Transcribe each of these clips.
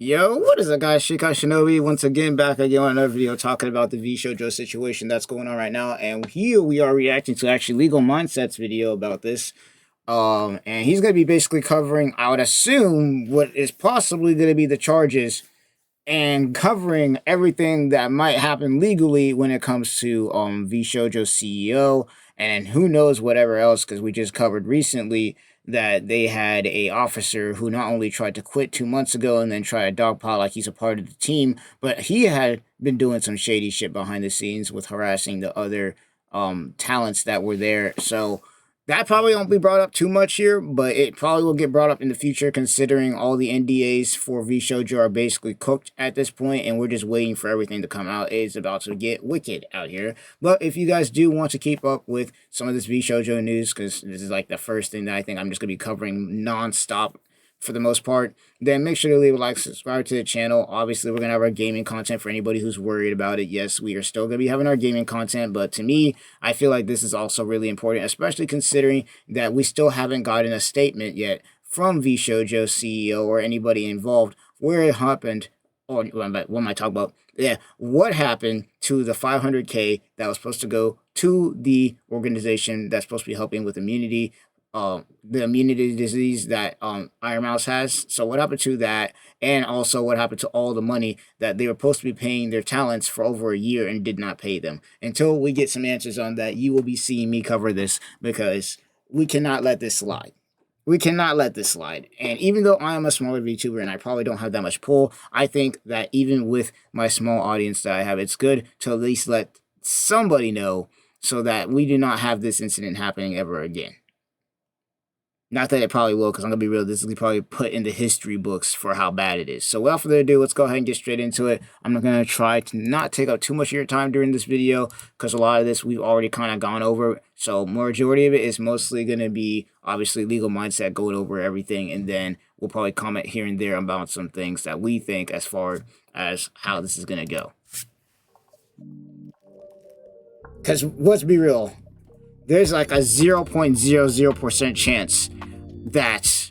Yo, what is up, guys? Shinobi once again back again on another video talking about the VSHOJO situation that's going on right now. And here we are reacting to actually Legal Mindset's video about this. And he's going to be basically covering, I would assume, what is possibly going to be the charges and covering everything that might happen legally when it comes to Vshojo's CEO and who knows whatever else, because we just covered recently that they had a officer who not only tried to quit 2 months ago and then try to dogpile like he's a part of the team, but he had been doing some shady shit behind the scenes with harassing the other talents that were there. So that probably won't be brought up too much here, but it probably will get brought up in the future considering all the NDAs for VShojo are basically cooked at this point, and we're just waiting for everything to come out. It's about to get wicked out here. But if you guys do want to keep up with some of this VShojo news, because this is like the first thing that I think I'm just going to be covering non-stop for the most part, then make sure to leave a like, subscribe to the channel. Obviously, we're going to have our gaming content for anybody who's worried about it. Yes, we are still going to be having our gaming content, but to me, I feel like this is also really important, especially considering that we still haven't gotten a statement yet from Vshojo's CEO or anybody involved where it happened, or what am I talking about? Yeah, what happened to the 500K that was supposed to go to the organization that's supposed to be helping with immunity, the immunity disease that ironmouse has. So what happened to that, and also what happened to all the money that they were supposed to be paying their talents for over a year and did not pay them? Until we get some answers on that, you will be seeing me cover this, because we cannot let this slide. We cannot let this slide. And even though I am a smaller VTuber and I probably don't have that much pull, I think that even with my small audience that I have, it's good to at least let somebody know so that we do not have this incident happening ever again. Not that it probably will, because I'm going to be real, this will be probably put in the history books for how bad it is. So without further ado, let's go ahead and get straight into it. I'm going to try to not take up too much of your time during this video, because a lot of this we've already kind of gone over. So majority of it is mostly going to be, obviously, Legal Mindset going over everything, and then we'll probably comment here and there about some things that we think as far as how this is going to go. Because let's be real, there's like a 0.00% chance that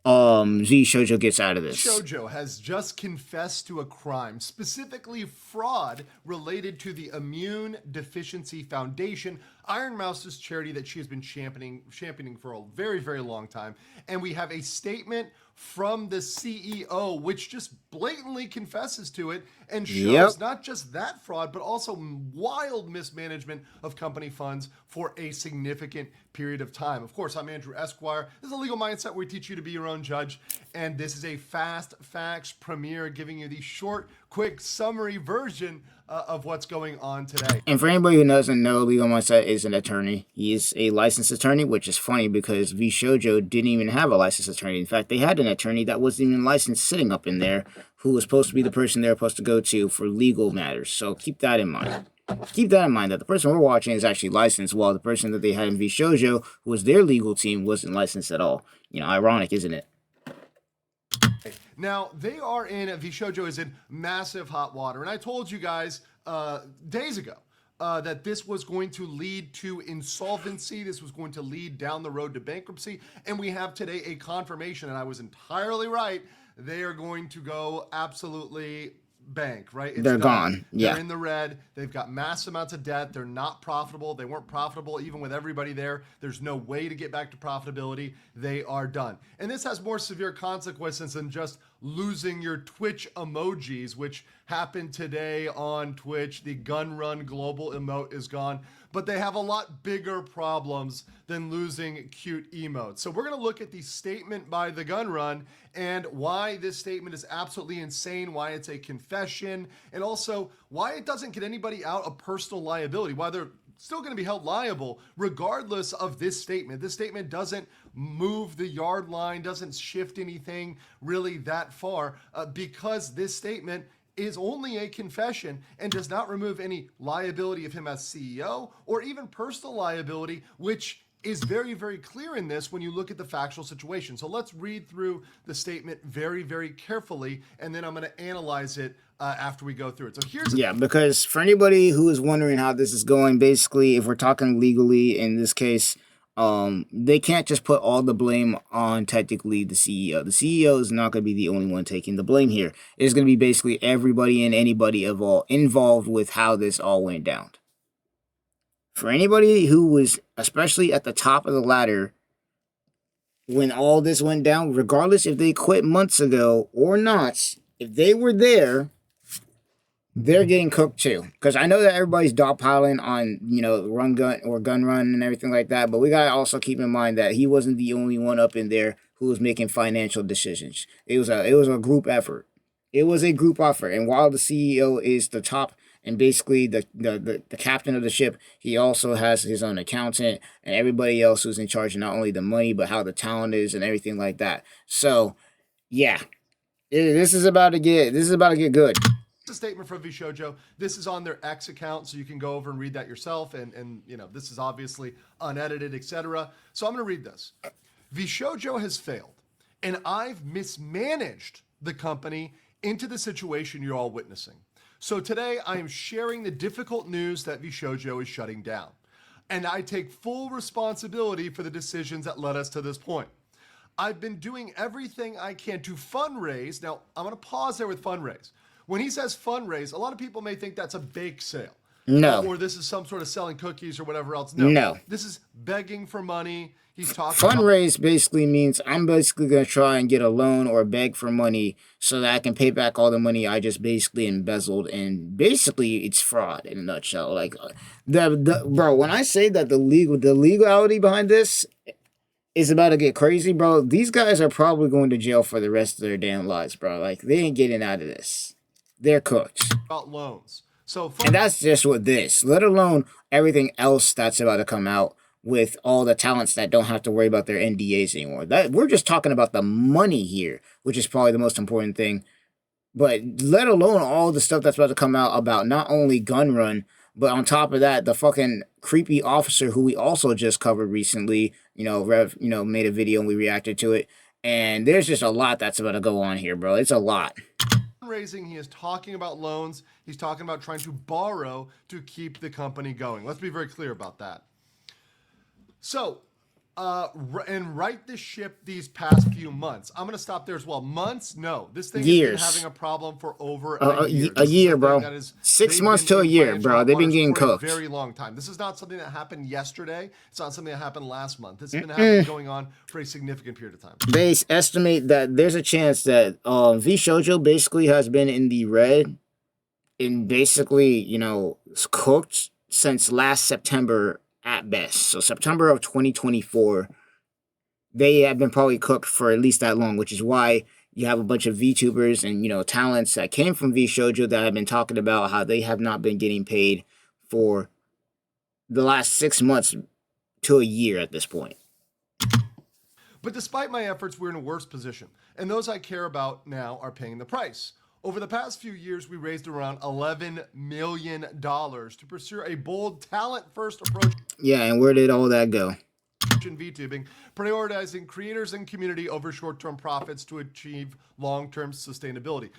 Vshojo gets out of this. Vshojo has just confessed to a crime, specifically fraud related to the Immune Deficiency Foundation, Ironmouse's charity that she has been championing for a very, very long time. And we have a statement from the CEO, which just blatantly confesses to it and shows not just that fraud, but also wild mismanagement of company funds for a significant period of time. Of course, I'm Andrew Esquire. This is a Legal Mindset where we teach you to be your own judge. And this is a fast facts premiere, giving you the short, quick summary version of what's going on today. And for anybody who doesn't know, Legal Mindset is an attorney. He is a licensed attorney, which is funny because Vshojo didn't even have a licensed attorney. In fact, they had an attorney that wasn't even licensed sitting up in there, who was supposed to be the person they're supposed to go to for legal matters. So keep that in mind. Keep that in mind, that the person we're watching is actually licensed, while the person that they had in Vshojo, who was their legal team, wasn't licensed at all. You know, ironic, isn't it? Now, they are in, Vshojo is in massive hot water. And I told you guys days ago that this was going to lead to insolvency. This was going to lead down the road to bankruptcy. And we have today a confirmation, and I was entirely right. They are going to go absolutely bank, right? They're gone. Yeah. They're in the red. They've got mass amounts of debt. They're not profitable. They weren't profitable even with everybody there. There's no way to get back to profitability. They are done. And this has more severe consequences than just losing your Twitch emojis, which happened today on Twitch. The gun run global emote is gone. But they have a lot bigger problems than losing cute emotes. So we're going to look at the statement by the gun run and why this statement is absolutely insane, why it's a confession, and also why it doesn't get anybody out of personal liability, why they're still going to be held liable regardless of this statement. This statement doesn't move the yard line, doesn't shift anything really that far because this statement is only a confession and does not remove any liability of him as CEO or even personal liability, which is very, very clear in this when you look at the factual situation. So let's read through the statement very, very carefully, and then I'm going to analyze it after we go through it. So here's... Yeah, because for anybody who is wondering how this is going, basically, if we're talking legally in this case, They can't just put all the blame on technically the CEO. The CEO is not going to be the only one taking the blame here. It's going to be basically everybody and anybody involved with how this all went down. For anybody who was especially at the top of the ladder when all this went down, regardless if they quit months ago or not, if they were there, they're getting cooked too. Because I know that everybody's dogpiling on, run gun or gun run and everything like that. But we got to also keep in mind that he wasn't the only one up in there who was making financial decisions. It was a group effort. It was a group effort. And while the CEO is the top and basically the captain of the ship, he also has his own accountant and everybody else who's in charge of not only the money, but how the talent is and everything like that. So, yeah, this is about to get good. A statement from Vshojo. This is on their X account, so you can go over and read that yourself. And this is obviously unedited, etc. So I'm going to read this. Vshojo has failed, and I've mismanaged the company into the situation you're all witnessing. So today I am sharing the difficult news that Vshojo is shutting down, and I take full responsibility for the decisions that led us to this point. I've been doing everything I can to fundraise. Now I'm going to pause there with fundraise. When he says fundraise, a lot of people may think that's a bake sale. No. Or this is some sort of selling cookies or whatever else. No. This is begging for money. He's talking fundraise basically means I'm basically going to try and get a loan or beg for money so that I can pay back all the money I just basically embezzled. And basically it's fraud in a nutshell. Like bro, when I say that the legality behind this is about to get crazy, bro, these guys are probably going to jail for the rest of their damn lives, bro. Like they ain't getting out of this. They're cooked. About loans. And that's just with this, let alone everything else that's about to come out with all the talents that don't have to worry about their NDAs anymore. That we're just talking about the money here, which is probably the most important thing. But let alone all the stuff that's about to come out about not only gun run, but on top of that, the fucking creepy officer who we also just covered recently, Rev, made a video and we reacted to it. And there's just a lot that's about to go on here, bro. It's a lot. Fundraising, he is talking about loans. He's talking about trying to borrow to keep the company going. Let's be very clear about that. So, and right this ship these past few months. I'm going to stop there as well. Months? No. This thing has been having a problem for over a year. A year, bro. 6 months to a year, bro. They've been getting cooked. For a very long time. This is not something that happened yesterday. It's not something that happened last month. This has been going on for a significant period of time. They estimate that there's a chance that Vshojo basically has been in the red and basically, cooked since last September at best. So September of 2024, they have been probably cooked for at least that long, which is why you have a bunch of VTubers and, talents that came from Vshojo that have been talking about how they have not been getting paid for the last 6 months to a year at this point. But despite my efforts, we're in a worse position. And those I care about now are paying the price. Over the past few years, we raised around $11 million to pursue a bold talent-first approach. Yeah, and where did all that go? In VTubing, prioritizing creators and community over short-term profits to achieve long-term sustainability.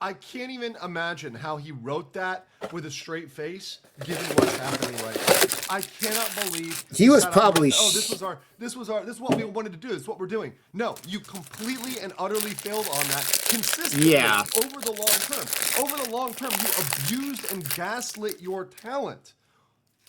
I can't even imagine how he wrote that with a straight face, given what's happening right now. I cannot believe he was probably. This is what we wanted to do. This is what we're doing. No, you completely and utterly failed on that consistently. Yeah. Over the long term. Over the long term, you abused and gaslit your talent.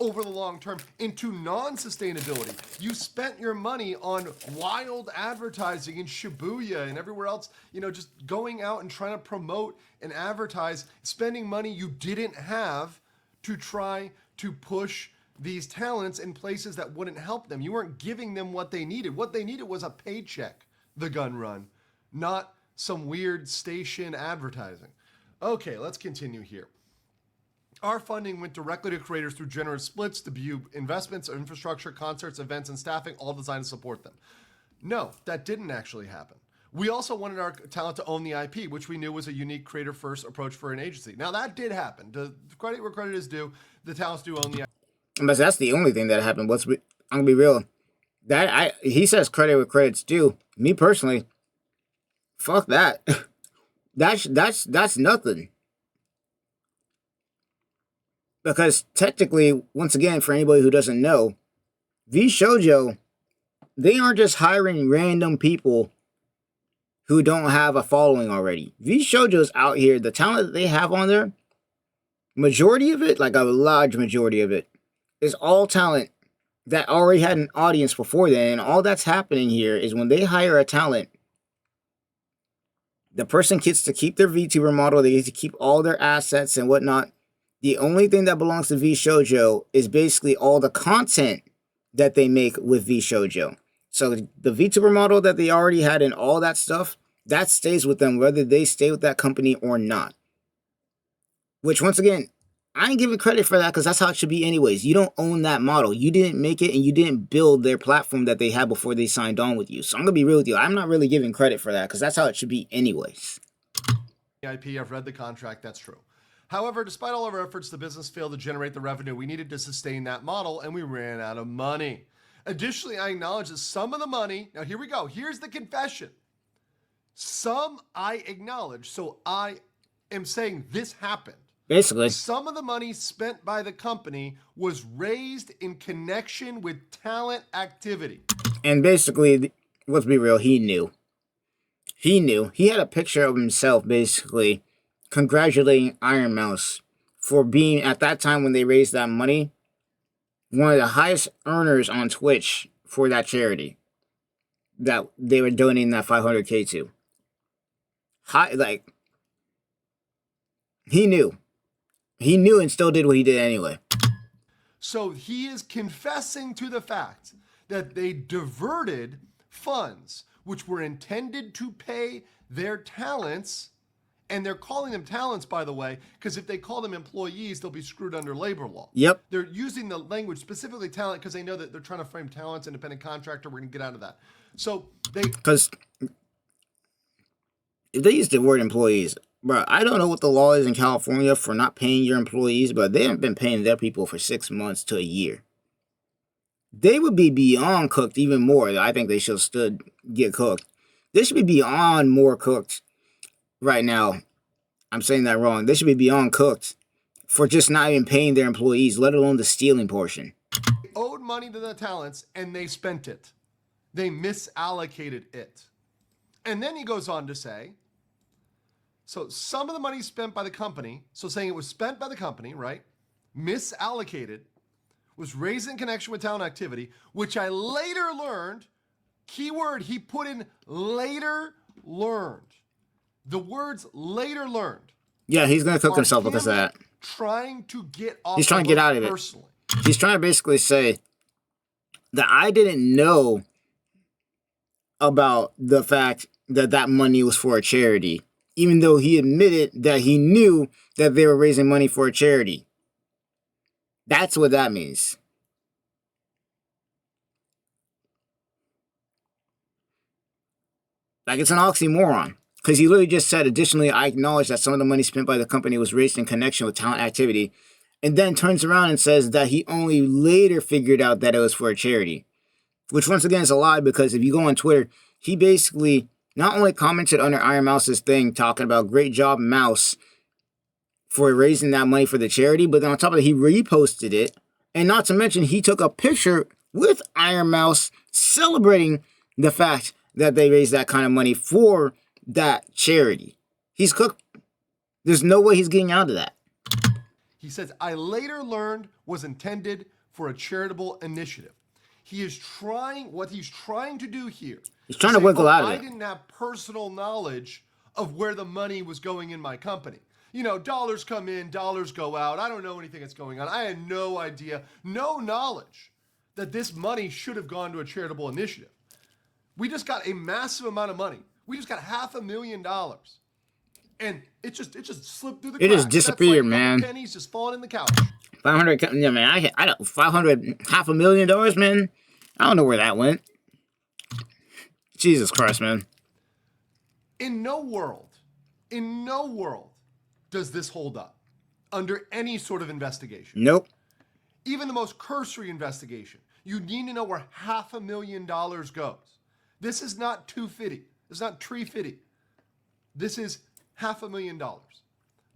Over the long term into non-sustainability. You spent your money on wild advertising in Shibuya and everywhere else, just going out and trying to promote and advertise, spending money you didn't have to try to push these talents in places that wouldn't help them. You weren't giving them what they needed. What they needed was a paycheck, the gun run, not some weird station advertising. Okay, let's continue here. Our funding went directly to creators through generous splits, debut investments, infrastructure, concerts, events, and staffing, all designed to support them. No, that didn't actually happen. We also wanted our talent to own the IP, which we knew was a unique creator-first approach for an agency. Now, that did happen. The credit where credit is due, the talents do own the IP. But that's the only thing that happened. I'm going to be real. He says credit where credit's due. Me personally, fuck that. That's nothing. Because technically, once again, for anybody who doesn't know, VSHOJO, they aren't just hiring random people who don't have a following already. VSHOJO's out here, the talent that they have on there, majority of it, like a large majority of it, is all talent that already had an audience before then. And all that's happening here is when they hire a talent, the person gets to keep their VTuber model, they get to keep all their assets and whatnot. The only thing that belongs to VSHOJO is basically all the content that they make with VSHOJO. So the VTuber model that they already had and all that stuff, that stays with them whether they stay with that company or not. Which, once again, I ain't giving credit for that because that's how it should be anyways. You don't own that model. You didn't make it and you didn't build their platform that they had before they signed on with you. So I'm going to be real with you. I'm not really giving credit for that because that's how it should be anyways. IP, I've read the contract, that's true. However, despite all of our efforts, the business failed to generate the revenue we needed to sustain that model, and we ran out of money. Additionally, I acknowledge that some of the money, now here we go, here's the confession. Some I acknowledge, so I am saying this happened. Basically. Some of the money spent by the company was raised in connection with talent activity. And basically, let's be real, he knew. He knew. He had a picture of himself, basically, congratulating ironmouse for being, at that time when they raised that money, one of the highest earners on Twitch for that charity that they were donating that 500K to. He knew. He knew and still did what he did anyway. So he is confessing to the fact that they diverted funds which were intended to pay their talents, and they're calling them talents, by the way, because if they call them employees, they'll be screwed under labor law. Yep. They're using the language specifically talent because they know that they're trying to frame talents, independent contractor. We're going to get out of that. So they... Because if they use the word employees, bro, I don't know what the law is in California for not paying your employees, but they haven't been paying their people for 6 months to a year. They would be beyond cooked even more. I think they should still get cooked. They should be beyond more cooked right now. I'm saying that wrong. They should be beyond cooked for just not even paying their employees, let alone the stealing portion. They owed money to the talents and they spent it. They misallocated it. And then he goes on to say, so some of the money spent by the company, so saying it was spent by the company, right? Misallocated, was raised in connection with talent activity, which I later learned, keyword he put in later learned. The words later learned. Yeah, he's going to cook himself because of that. Trying to get off. He's trying to get out of it. Personally. He's trying to basically say that I didn't know about the fact that that money was for a charity, even though he admitted that he knew that they were raising money for a charity. That's what that means. Like, it's an oxymoron. Because he literally just said, additionally, I acknowledge that some of the money spent by the company was raised in connection with talent activity, and then turns around and says that he only later figured out that it was for a charity. Which, once again, is a lie, because if you go on Twitter, he basically not only commented under Iron Mouse's thing, talking about great job, Mouse, for raising that money for the charity, but then on top of it, he reposted it. And not to mention, he took a picture with Iron Mouse celebrating the fact that they raised that kind of money for that charity. He's cooked. There's no way he's getting out of that. He says, I later learned was intended for a charitable initiative. He is trying, what he's trying to do here. He's trying to wiggle out of it. I didn't have personal knowledge of where the money was going in my company. You know, dollars come in, dollars go out. I don't know anything that's going on. I had no idea, no knowledge that this money should have gone to a charitable initiative. We just got a massive amount of money. We just got $500,000. And it just slipped through the cracks. It just disappeared, man. Pennies just falling in the couch. 500, yeah, man. I don't, 500, $500,000, man. I don't know where that went. Jesus Christ, man. In no world does this hold up under any sort of investigation. Nope. Even the most cursory investigation. You need to know where $500,000 goes. This is not 250. It's not 350. This is $500,000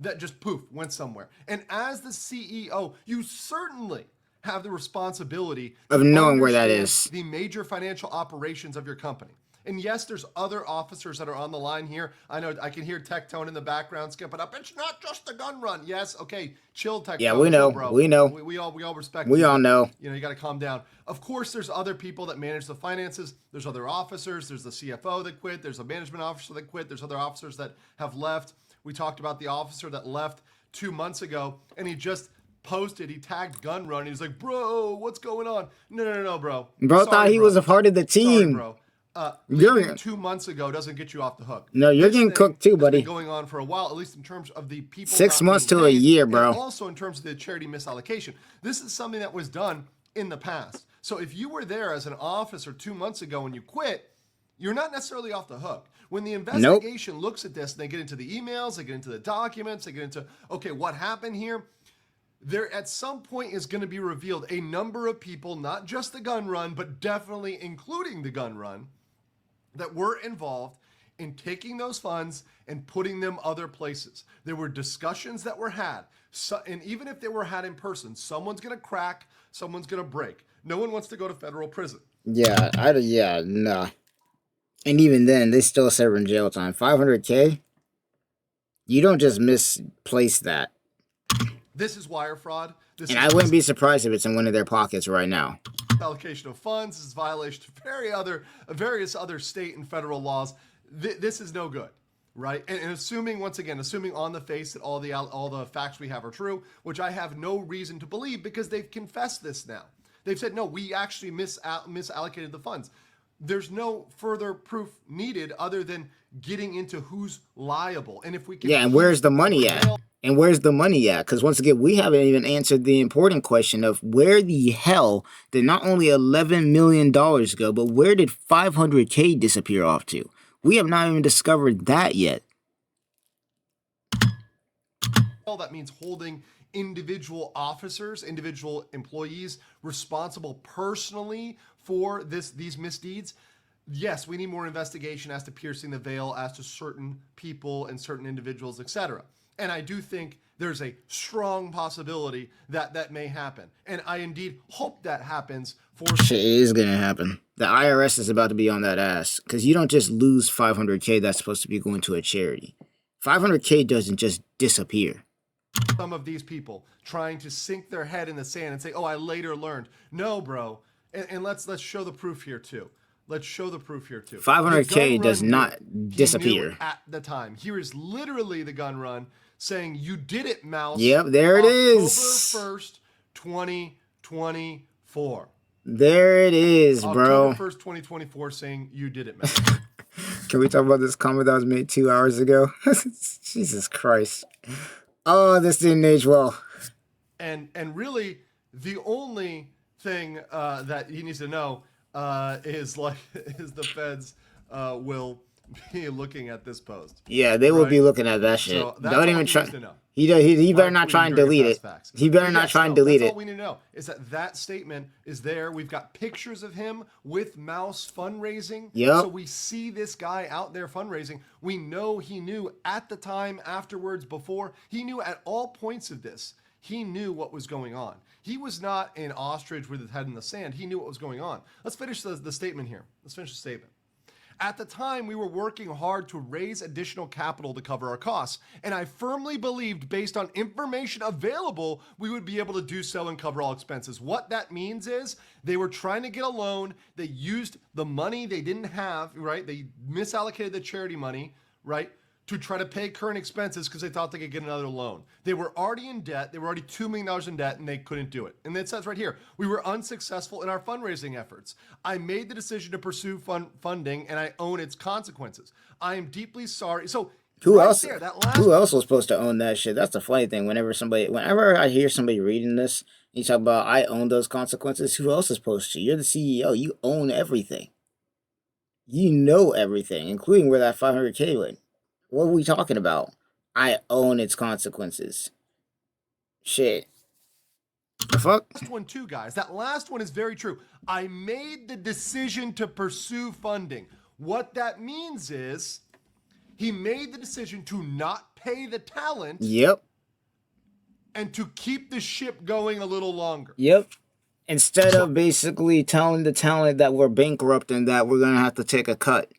that just poof went somewhere. And as the CEO, you certainly have the responsibility of to knowing where that understand is. the major financial operations of your company. And yes, there's other officers that are on the line here. I know I can hear Tectone in the background skipping up. It's not just a gun run. Yes, okay, chill, Tectone. Yeah, we know. Chill, bro. We know. We all respect We you. all know. You know, you got to calm down. Of course, there's other people that manage the finances. There's other officers. There's the CFO that quit. There's a management officer that quit. There's other officers that have left. We talked about the officer that left 2 months ago, and he just posted, he tagged gun run. He's like, bro, what's going on? No, bro. Bro thought he was a part of the team. Sorry, bro. Leaving 2 months ago doesn't get you off the hook. No, you're getting cooked too, buddy. It's been going on for a while, at least in terms of the people. 6 months to a year, bro. And also in terms of the charity misallocation. This is something that was done in the past. So if you were there as an officer 2 months ago and you quit, you're not necessarily off the hook. When the investigation looks at this and they get into the emails, they get into the documents, they get into, okay, what happened here? There at some point is going to be revealed a number of people, not just the gun run, but definitely including the gun run, that were involved in taking those funds and putting them other places. There were discussions that were had. So, and even if they were had in person, someone's going to crack, someone's going to break. No one wants to go to federal prison. Yeah, nah. And even then, they still serving jail time. $500K? You don't just misplace that. This is wire fraud. And I wouldn't be surprised if it's in one of their pockets right now. Allocation of funds is violation of various other state and federal laws. This is no good, right? And assuming, once again, on the face that all the facts we have are true, which I have no reason to believe because they've confessed this now. They've said, no, we actually misallocated the funds. There's no further proof needed other than getting into who's liable. And if we can, and where's the money at? And where's the money at? Because once again, we haven't even answered the important question of where the hell did not only $11 million go, but where did $500K disappear off to? We have not even discovered that yet. That means holding individual officers, individual employees responsible personally for these misdeeds. Yes, we need more investigation as to piercing the veil as to certain people and certain individuals, etc. And I do think there's a strong possibility that that may happen. And I indeed hope that happens for... Shit, it is going to happen. The IRS is about to be on that ass. Because you don't just lose $500K that's supposed to be going to a charity. $500K doesn't just disappear. Some of these people trying to sink their head in the sand and say, oh, I later learned. No, bro. And let's show the proof here, too. Let's show the proof here, too. 500K does not disappear. At the time. Here is literally the gun run saying, you did it, mouse. Yep, there it is. October 1st, 2024. There it is, bro. October 1st, 2024 saying, you did it, mouse. Can we talk about this comment that was made 2 hours ago? Jesus Christ. Oh, this didn't age well. And really, the only thing that he needs to know is the feds will be looking at this post. Yeah, they will be looking at that shit. So Don't even try. He better not try and delete it. He better not try and delete it. That's all we need to know is that statement is there. We've got pictures of him with Mouse fundraising. Yep. So we see this guy out there fundraising. We know he knew at the time, afterwards, before. He knew at all points of this. He knew what was going on. He was not an ostrich with his head in the sand. He knew what was going on. Let's finish the statement here. Let's finish the statement. At the time, we were working hard to raise additional capital to cover our costs, and I firmly believed, based on information available, we would be able to do so and cover all expenses. What that means is they were trying to get a loan. They used the money they didn't have, right? They misallocated the charity money, right, to try to pay current expenses because they thought they could get another loan. They were already in debt. They were already $2 million in debt, and they couldn't do it. And it says right here, we were unsuccessful in our fundraising efforts. I made the decision to pursue funding, and I own its consequences. I am deeply sorry. So who else was supposed to own that shit? That's the funny thing. Whenever I hear somebody reading this, you talk about, I own those consequences. Who else is supposed to? You're the CEO. You own everything. You know everything, including where that 500K went. What are we talking about? I own its consequences. Shit. The fuck? Last one too, guys. That last one is very true. I made the decision to pursue funding. What that means is he made the decision to not pay the talent. Yep. And to keep the ship going a little longer. Yep. Instead of basically telling the talent that we're bankrupt and that we're gonna have to take a cut,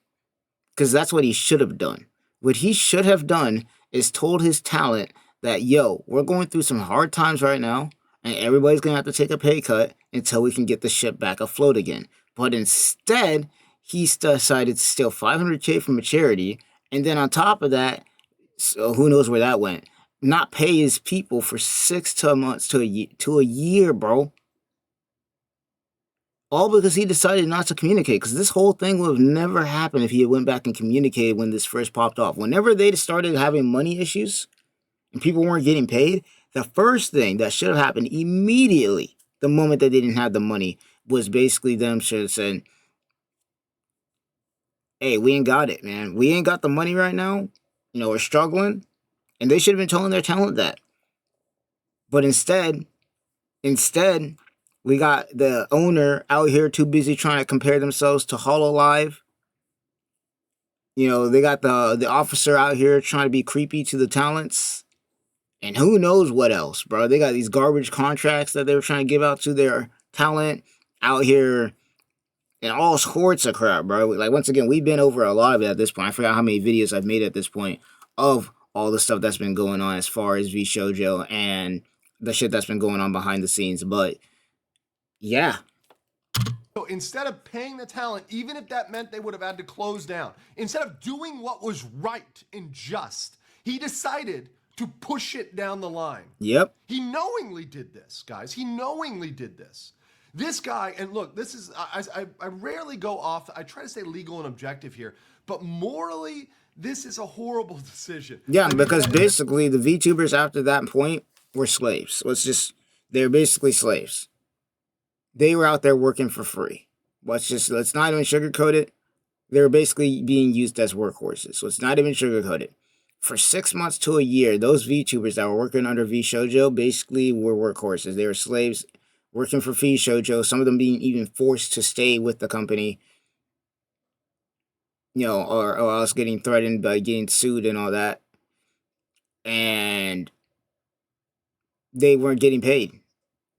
because that's what he should have done. What he should have done is told his talent that, yo, we're going through some hard times right now, and everybody's gonna have to take a pay cut until we can get the ship back afloat again. But instead, he decided to steal 500K from a charity, and then on top of that, so who knows where that went? Not pay his people for 6 months to a year, bro. All because he decided not to communicate. Because this whole thing would have never happened if he had went back and communicated when this first popped off. Whenever they started having money issues and people weren't getting paid, the first thing that should have happened immediately, the moment that they didn't have the money, was basically them should have said, "Hey, we ain't got it, man. We ain't got the money right now. You know, we're struggling." And they should have been telling their talent that. But instead, we got the owner out here too busy trying to compare themselves to HoloLive. You know, they got the officer out here trying to be creepy to the talents. And who knows what else, bro. They got these garbage contracts that they were trying to give out to their talent out here and all sorts of crap, bro. Like, once again, we've been over a lot of it at this point. I forgot how many videos I've made at this point of all the stuff that's been going on as far as Vshojo and the shit that's been going on behind the scenes. But yeah. So instead of paying the talent, even if that meant they would have had to close down, instead of doing what was right and just, he decided to push it down the line. Yep. He knowingly did this, guys. He knowingly did this. This guy, and look, this is, I rarely go off, I try to stay legal and objective here, but morally, this is a horrible decision. Yeah, because basically the VTubers after that point were slaves. They're basically slaves. They were out there working for free. Let's not even sugarcoat it. They were basically being used as workhorses. Let's not even sugarcoat it. For 6 months to a year, those VTubers that were working under Vshojo basically were workhorses. They were slaves working for Vshojo, some of them being even forced to stay with the company, you know, or else getting threatened by getting sued and all that. And they weren't getting paid.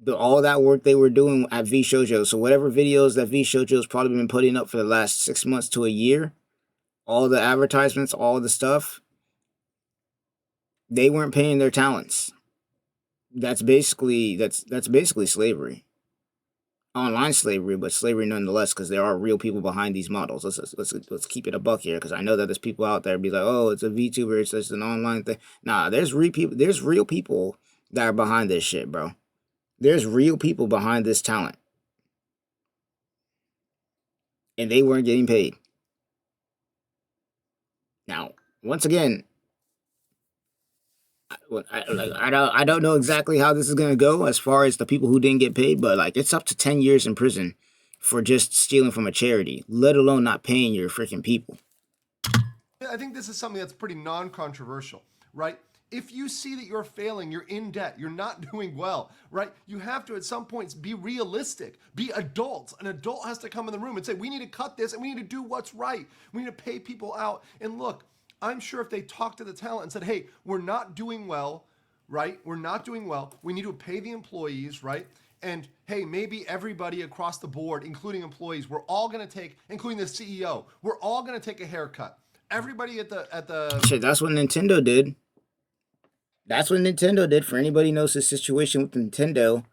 All that work they were doing at Vshojo. So whatever videos that Vshojo's probably been putting up for the last 6 months to a year, all the advertisements, all the stuff, they weren't paying their talents. That's basically slavery. Online slavery, but slavery nonetheless, because there are real people behind these models. Let's keep it a buck here, because I know that there's people out there be like, oh, it's a VTuber, it's just an online thing. Nah, there's real people that are behind this shit, bro. There's real people behind this talent. And they weren't getting paid. Now, once again, I don't know exactly how this is going to go as far as the people who didn't get paid, but like it's up to 10 years in prison for just stealing from a charity, let alone not paying your freaking people. I think this is something that's pretty non-controversial, right? If you see that you're failing, you're in debt, you're not doing well, right? You have to, at some points, be realistic, be adults. An adult has to come in the room and say, we need to cut this and we need to do what's right. We need to pay people out. And look, I'm sure if they talked to the talent and said, hey, we're not doing well, right? We're not doing well. We need to pay the employees, right? And hey, maybe everybody across the board, including employees, we're all going to take, including the CEO, we're all going to take a haircut. Everybody at the Shit, that's what Nintendo did. That's what Nintendo did. For anybody who knows the situation with Nintendo,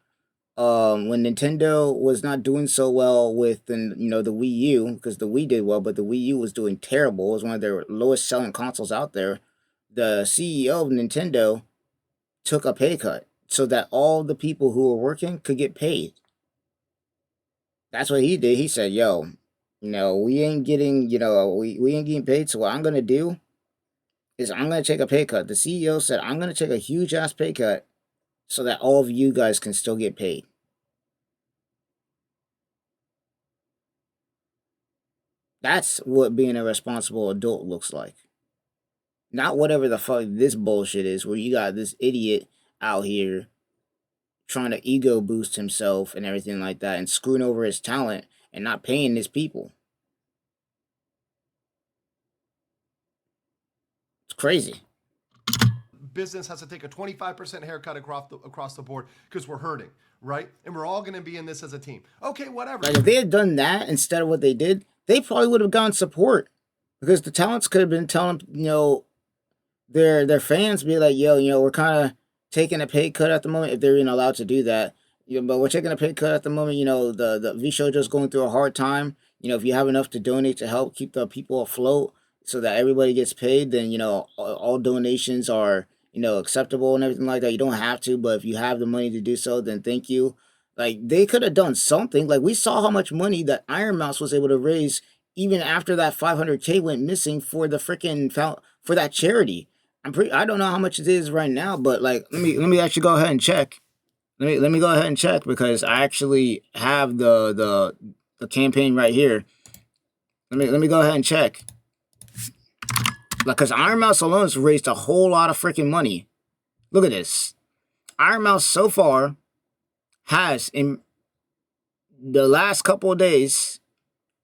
when Nintendo was not doing so well with the Wii U, because the Wii did well, but the Wii U was doing terrible. It was one of their lowest selling consoles out there. The CEO of Nintendo took a pay cut so that all the people who were working could get paid. That's what he did. He said, yo, we ain't getting, we ain't getting paid. So what I'm going to do is I'm going to take a pay cut. The CEO said, I'm going to take a huge ass pay cut so that all of you guys can still get paid. That's what being a responsible adult looks like. Not whatever the fuck this bullshit is, where you got this idiot out here trying to ego boost himself and everything like that and screwing over his talent and not paying his people. It's crazy. business has to take a 25% haircut across the board because we're hurting, right? And we're all going to be in this as a team. Okay, whatever. Like, if they had done that instead of what they did, they probably would have gotten support, because the talents could have been telling, their fans, be like, yo, we're kind of taking a pay cut at the moment, if they're even allowed to do that. But we're taking a pay cut at the moment. The VSHOJO's going through a hard time. If you have enough to donate to help keep the people afloat so that everybody gets paid, then all donations are acceptable and everything like that. You don't have to, but if you have the money to do so, then thank you. Like, they could have done something. Like, we saw how much money that ironmouse was able to raise even after that 500K went missing for the freaking for that charity. I don't know how much it is right now, but like, let me actually go ahead and check. Let me go ahead and check, because I actually have the campaign right here. Let me go ahead and check. Like, because ironmouse alone has raised a whole lot of freaking money. Look at this. ironmouse so far has, in the last couple of days,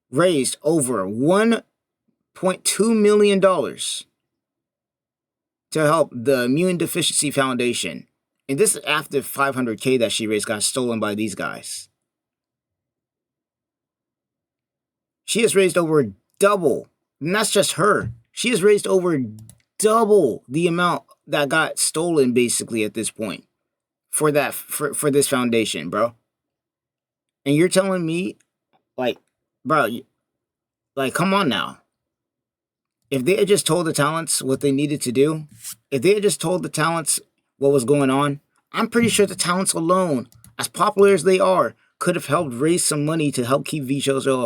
raised over $1.2 million to help the Immune Deficiency Foundation. And this is after 500K that she raised got stolen by these guys. She has raised over double. And that's just her. She has raised over double the amount that got stolen, basically, at this point. For this foundation, bro. And you're telling me, like, bro, like, come on now. If they had just told the talents what they needed to do, if they had just told the talents what was going on, I'm pretty sure the talents alone, as popular as they are, could have helped raise some money to help keep VSHOJO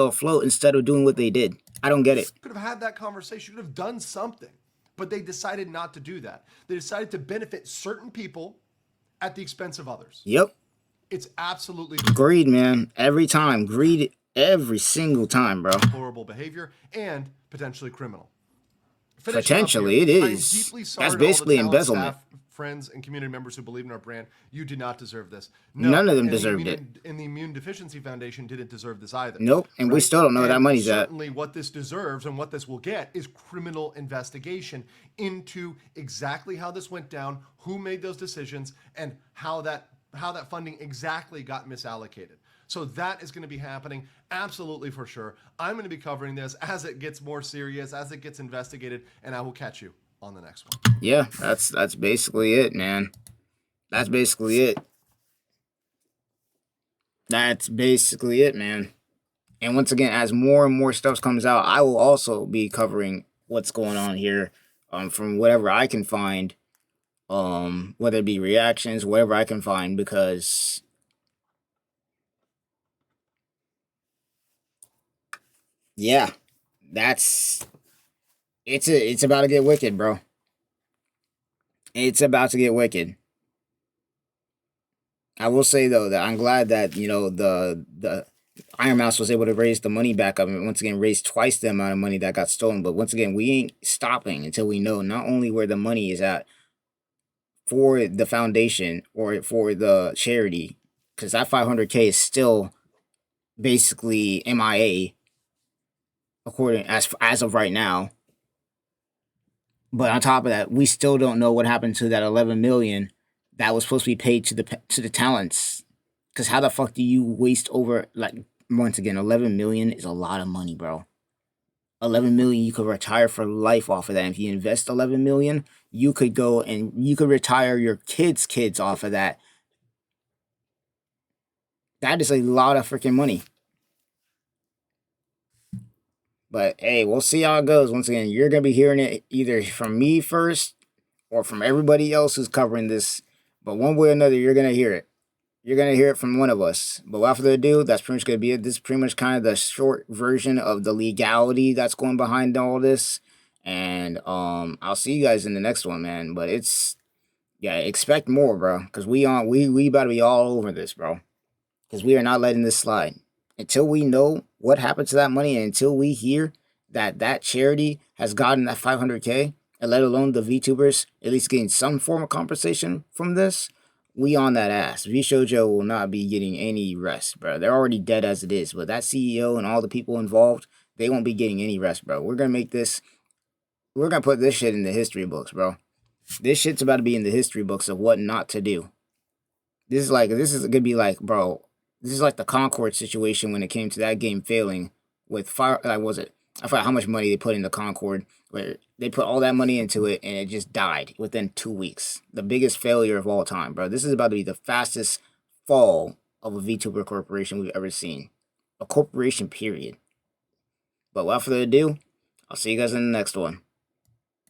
afloat instead of doing what they did. I don't get it. Could have had that conversation, could have done something, but they decided not to do that. They decided to benefit certain people at the expense of others. Yep. It's absolutely greed, man. Every time. Greed every single time, bro. Horrible behavior and potentially criminal. Potentially, it is. That's basically embezzlement. Staff, friends, and community members who believe in our brand, you do not deserve this. No, none of them deserved it. And the Immune Deficiency Foundation didn't deserve this either. Nope, and right? We still don't know where that money's at. Certainly what this deserves and what this will get is criminal investigation into exactly how this went down, who made those decisions, and how that funding exactly got misallocated. So that is going to be happening absolutely for sure. I'm going to be covering this as it gets more serious, as it gets investigated, and I will catch you on the next one. Yeah, that's basically it, man. That's basically it. That's basically it, man. And once again, as more and more stuff comes out, I will also be covering what's going on here, from whatever I can find, whether it be reactions, whatever I can find, because yeah, it's about to get wicked, bro. It's about to get wicked. I will say, though, that I'm glad that, the ironmouse was able to raise the money back up and once again raise twice the amount of money that got stolen. But once again, we ain't stopping until we know not only where the money is at for the foundation or for the charity, because that 500K is still basically MIA, according as of right now. But on top of that, we still don't know what happened to that 11 million that was supposed to be paid to the talents. Because how the fuck do you waste over, like, once again, 11 million is a lot of money, bro. 11 million, you could retire for life off of that. And if you invest 11 million, you could go and you could retire your kids' off of that. That is a lot of freaking money. But hey, we'll see how it goes. Once again, you're going to be hearing it either from me first or from everybody else who's covering this. But one way or another, you're going to hear it. You're going to hear it from one of us. But without further ado, that's pretty much going to be it. This is pretty much kind of the short version of the legality that's going behind all this. And I'll see you guys in the next one, man. But expect more, bro. Because we about to be all over this, bro. Because we are not letting this slide. Until we know what happened to that money, and until we hear that charity has gotten that 500K, and let alone the VTubers at least getting some form of compensation from this, we on that ass. VShojo will not be getting any rest, bro. They're already dead as it is, but that CEO and all the people involved, they won't be getting any rest, bro. We're going to make this we're gonna put this shit in the history books, bro. This shit's about to be in the history books of what not to do. This is gonna be like, bro. This is like the Concord situation when it came to that game failing with fire. Like, was it? I forgot how much money they put into Concord, where they put all that money into it and it just died within 2 weeks. The biggest failure of all time, bro. This is about to be the fastest fall of a VTuber corporation we've ever seen. A corporation, period. But without further ado, I'll see you guys in the next one.